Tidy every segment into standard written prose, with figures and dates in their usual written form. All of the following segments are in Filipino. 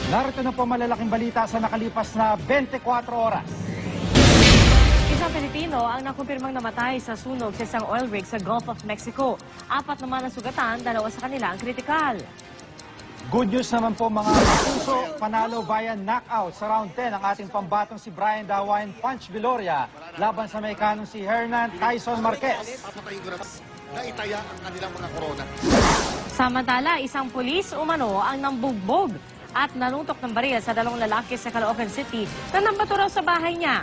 Narito na po malalaking balita sa nakalipas na 24 oras. Isang Pilipino ang nakumpirmang namatay sa sunog sa isang oil rig sa Gulf of Mexico. 4 naman ang sugatan, 2 sa kanila ang kritikal. Good news naman po mga kapuso, panalo via knockout sa round 10 ang ating pambatong si Brian Dawain Punch Viloria laban sa Mexicanong si Hernan Tyson Marquez. Na itaya ang kanilang mga korona. Samantala, isang pulis umano ang nambugbog at nanuntok ng baril sa 2 lalaki sa Caloocan City na nambato raw sa bahay niya.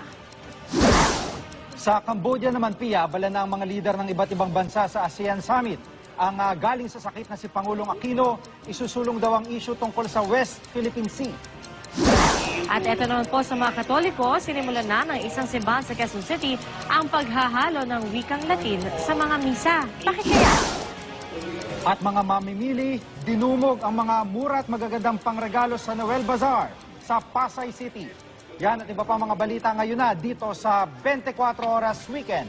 Sa Cambodia naman, Pia, abala na ang mga lider ng iba't ibang bansa sa ASEAN Summit. Ang galing sa sakit na si Pangulong Aquino, isusulong daw ang issue tungkol sa West Philippine Sea. At eto naman po sa mga Katoliko, sinimulan na ng isang simbahan sa Quezon City ang paghahalo ng wikang Latin sa mga misa. Bakit kaya? At mga mamimili, dinumog ang mga mura at magagandang pangregalo sa Noel Bazaar sa Pasay City. Yan at iba pa mga balita ngayon na dito sa 24 Oras Weekend.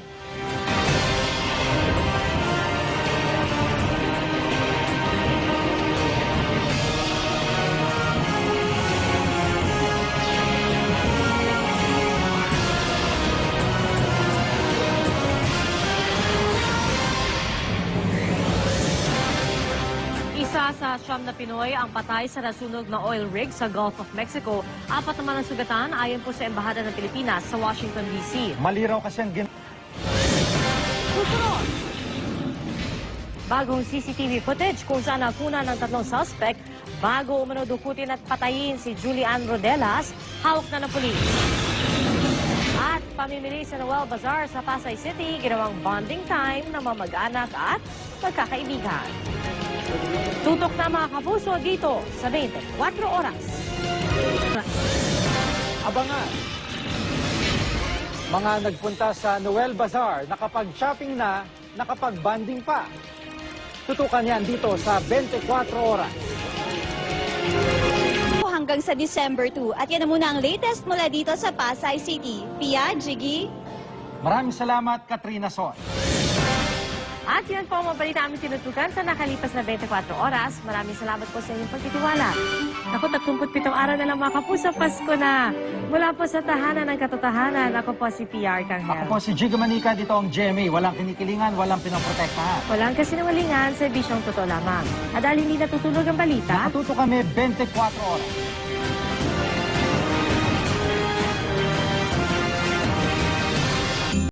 Isa sa 9 na Pinoy ang patay sa nasunog na oil rig sa Gulf of Mexico. 4 naman ang sugatan ayon po sa Embahada ng Pilipinas sa Washington, D.C. Maliraw kasi ang Susunod! Bagong CCTV footage kung saan nakuna ng 3 suspect bago umano dukutin at patayin si Julian Rodelas, hawak na ng pulis. At pamimili sa Noel Bazaar sa Pasay City, ginawang bonding time ng mga mag-anak at magkakaibigan. Tutok na mga kapuso dito sa 24 Oras. abangan. Mga nagpunta sa Noel Bazaar, nakapag-shopping na, nakapag-banding pa. Tutukan yan dito sa 24 Oras. Hanggang sa December 2. At yan na muna ang latest mula dito sa Pasay City. Pia, Jiggy. Maraming salamat, Katrina Son. At yan po ang mga balita aming tinutukan sa nakalipas na 24 oras. Maraming salamat po sa inyong pagtitiwala. Ako, 37 araw na lang mga kapuso, Pasko na. Mula po sa tahanan ng katotohanan, ako po si PR Kanghel. Ako po si Jiggy Manica, dito ang GMA. Walang kinikilingan, walang pinoprotektahan. Walang kasinungalingan sa bisyong totoo lamang. At dahil hindi natutulog ang balita, Nakatuto kami 24 oras.